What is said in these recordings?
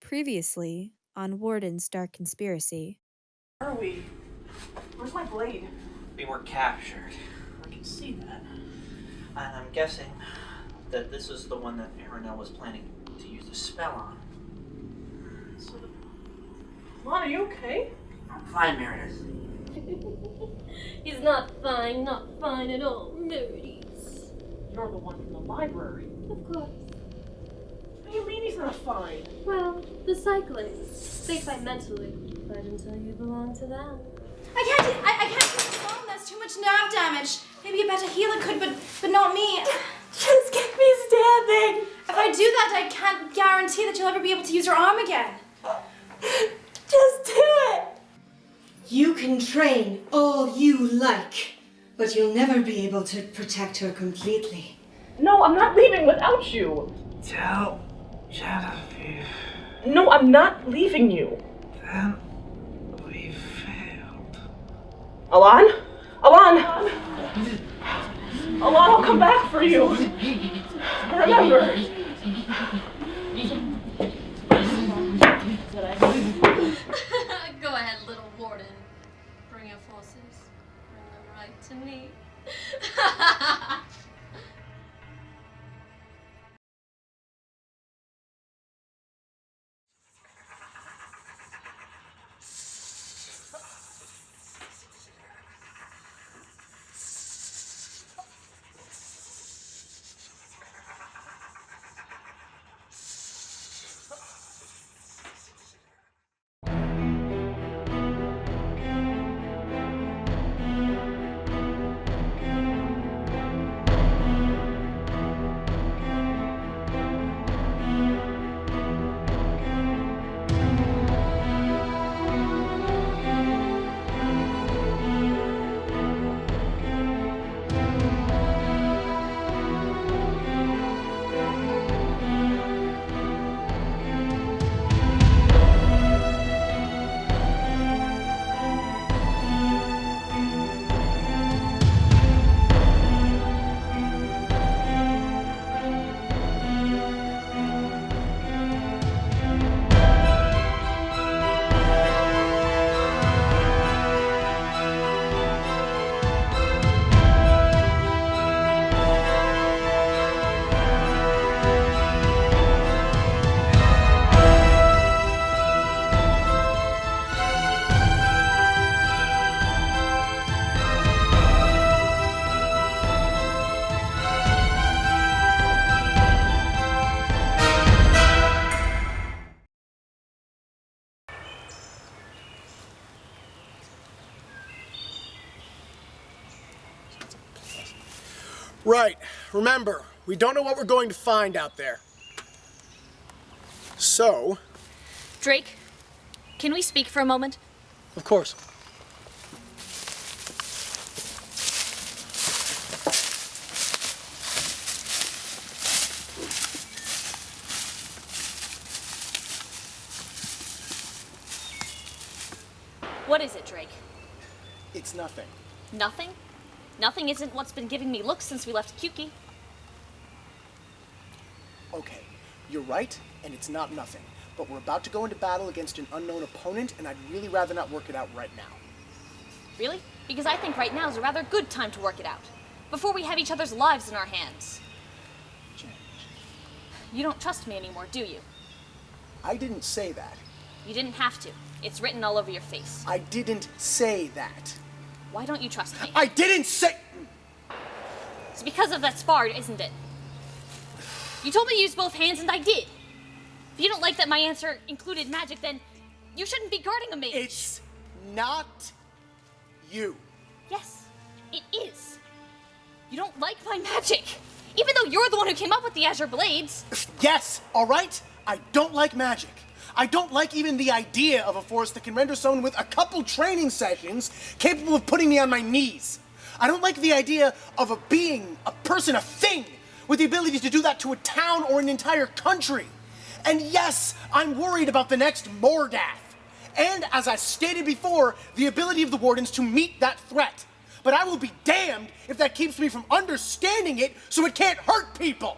Previously on Warden's Dark Conspiracy. Where are we? Where's my blade? We were captured. I can see that. And I'm guessing that this is the one that Riona was planning to use the spell on. So, Lon, are you okay? I'm fine, Merides. He's not fine at all, Merides. You're the one from the library. Of course. What do you mean he's not fine? Well, the cyclists. They fight mentally, but until you belong to them. I can't keep this phone. There's too much nerve damage. Maybe a better healer could, but not me. Just get me standing. If I do that, I can't guarantee that you'll ever be able to use your arm again. Just do it. You can train all you like, but you'll never be able to protect her completely. No, I'm not leaving without you. Tell Genevieve. No, I'm not leaving you. Then we failed. Alon? Alon, I'll come back for you. Remember. Go ahead, little Warden. Bring your forces. Bring them right to me. Right. Remember, we don't know what we're going to find out there. So... Drake, can we speak for a moment? Of course. What is it, Drake? It's nothing. Nothing? Nothing isn't what's been giving me looks since we left Kyuki. Okay, you're right, and it's not nothing. But we're about to go into battle against an unknown opponent, and I'd really rather not work it out right now. Really? Because I think right now is a rather good time to work it out. Before we have each other's lives in our hands. Jen. You don't trust me anymore, do you? I didn't say that. You didn't have to. It's written all over your face. I didn't say that. Why don't you trust me? I didn't say... It's because of that spar, isn't it? You told me to use both hands, and I did. If you don't like that my answer included magic, then you shouldn't be guarding a mage. It's not you. Yes, it is. You don't like my magic, even though you're the one who came up with the Azure Blades. Yes, all right? I don't like magic. I don't like even the idea of a force that can render someone with a couple training sessions capable of putting me on my knees. I don't like the idea of a being, a person, a thing with the ability to do that to a town or an entire country. And yes, I'm worried about the next Mordath. And as I stated before, the ability of the Wardens to meet that threat. But I will be damned if that keeps me from understanding it so it can't hurt people.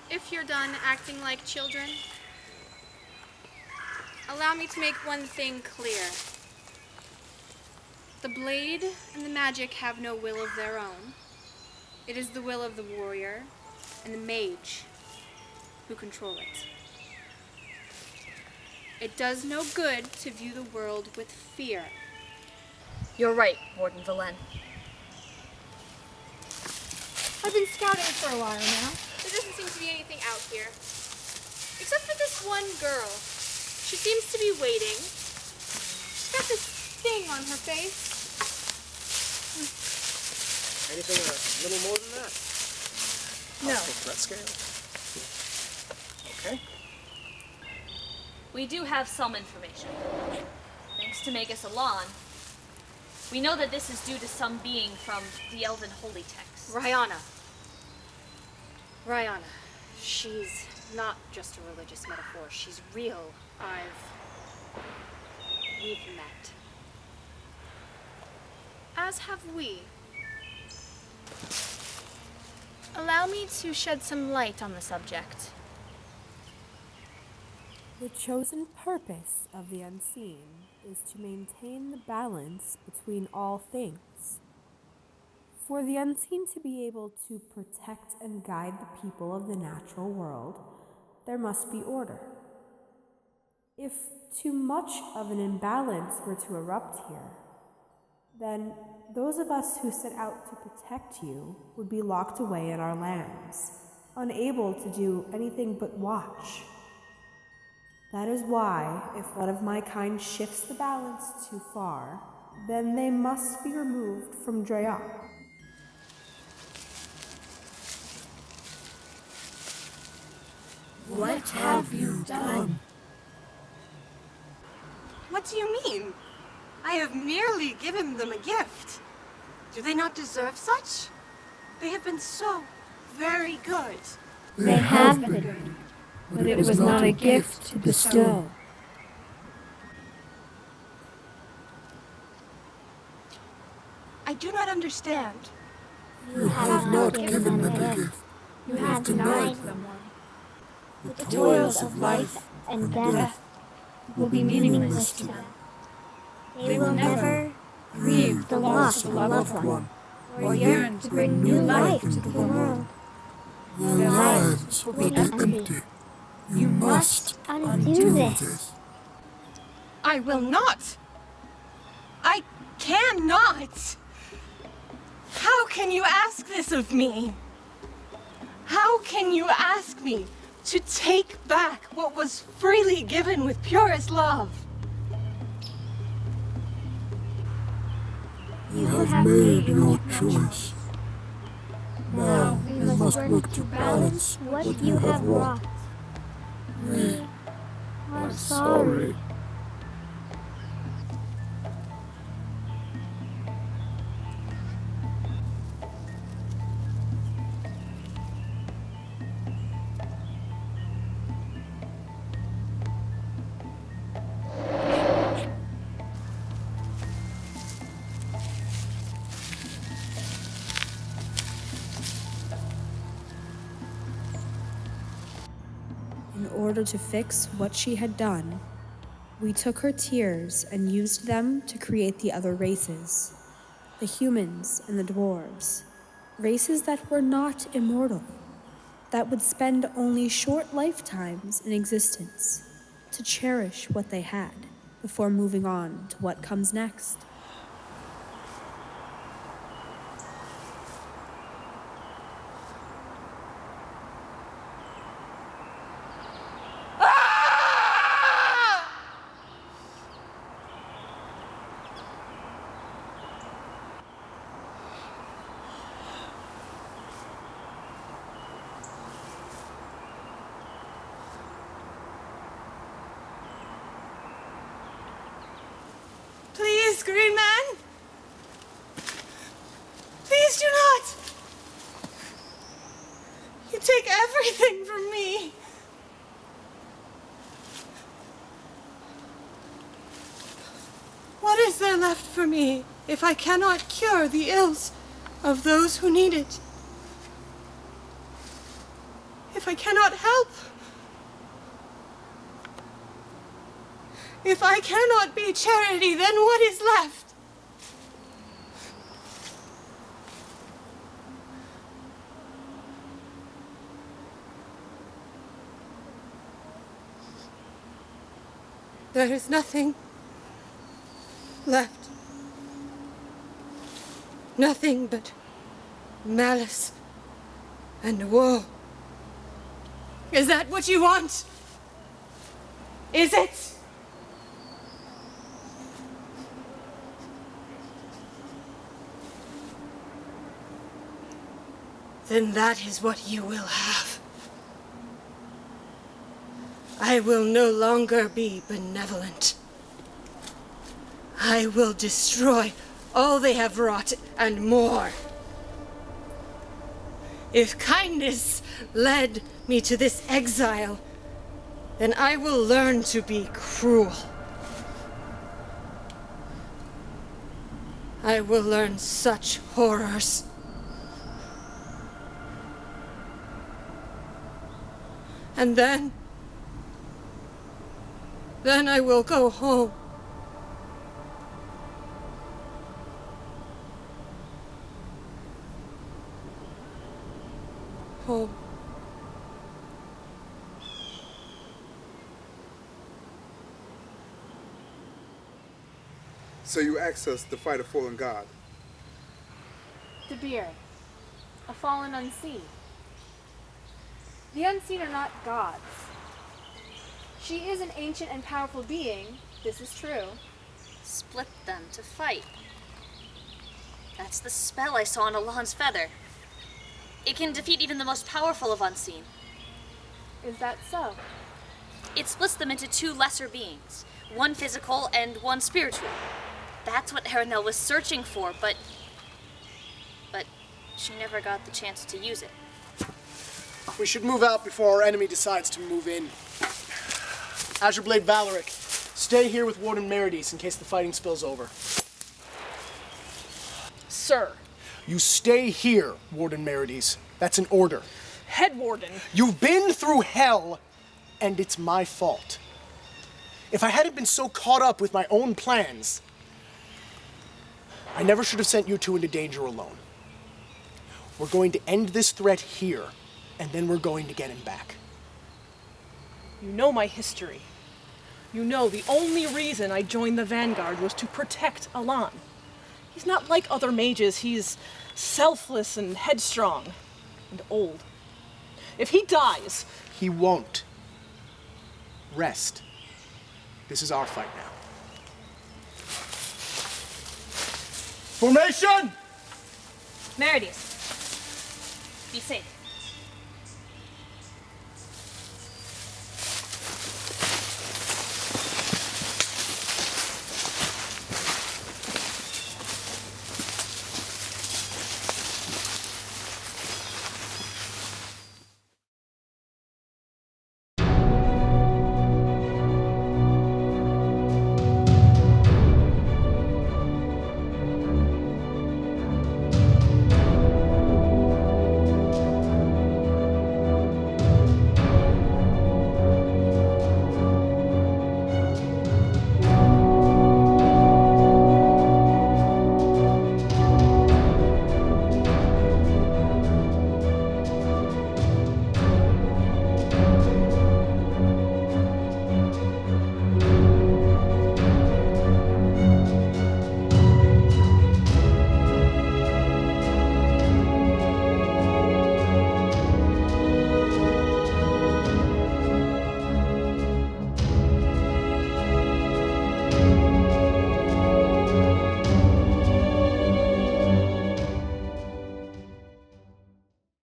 If you're done acting like children, allow me to make one thing clear. The blade and the magic have no will of their own. It is the will of the warrior and the mage who control it. It does no good to view the world with fear. You're right, Warden Valene. I've been scouting for a while now. There doesn't seem to be anything out here. Except for this one girl. She seems to be waiting. She's got this thing on her face. Anything a little more than that? No. Threat scale. Okay. We do have some information. Thanks to Magus Alon, we know that this is due to some being from the Elven holy text. Riona. She's not just a religious metaphor. She's real. We've met. As have we. Allow me to shed some light on the subject. The chosen purpose of the unseen is to maintain the balance between all things. For the unseen to be able to protect and guide the people of the natural world, there must be order. If too much of an imbalance were to erupt here, then those of us who set out to protect you would be locked away in our lands, unable to do anything but watch. That is why, if one of my kind shifts the balance too far, then they must be removed from Drea. What have you done? What do you mean? I have merely given them a gift. Do they not deserve such? They have been so very good. They have been, but it was not a gift to bestow. I do not understand. You have not given them a gift. You have denied them one. The toils of life and death will be meaningless to them. They will never grieve the loss of a loved one, or yearn to bring new life into the world. Their lives will be empty. You must undo this. I will not. I cannot. How can you ask this of me? How can you ask me to take back what was freely given with purest love? You have made your choice. Now we must work to balance what you have wrought. We are sorry. In order to fix what she had done, we took her tears and used them to create the other races, the humans and the dwarves, races that were not immortal, that would spend only short lifetimes in existence, to cherish what they had before moving on to what comes next. Please, Green Man. Please do not. You take everything from me. What is there left for me if I cannot cure the ills of those who need it? if I cannot help? If I cannot be charity, then what is left? There is nothing left. Nothing but malice and woe. Is that what you want? Is it? Then that is what you will have. I will no longer be benevolent. I will destroy all they have wrought and more. If kindness led me to this exile, then I will learn to be cruel. I will learn such horrors. And then I will go home. Home. So you asked us to fight a fallen god. De Beer, a fallen unseen. The unseen are not gods. She is an ancient and powerful being, this is true. Split them to fight. That's the spell I saw on Alon's feather. It can defeat even the most powerful of unseen. Is that so? It splits them into two lesser beings, one physical and one spiritual. That's what Aranel was searching for, but she never got the chance to use it. We should move out before our enemy decides to move in. Azure Blade Valeric, stay here with Warden Merides in case the fighting spills over. Sir. You stay here, Warden Merides. That's an order. Head Warden. You've been through hell, and it's my fault. If I hadn't been so caught up with my own plans, I never should have sent you two into danger alone. We're going to end this threat here, and then we're going to get him back. You know my history. You know the only reason I joined the Vanguard was to protect Alon. He's not like other mages. He's selfless and headstrong and old. If he dies... He won't. Rest. This is our fight now. Formation! Merides, be safe.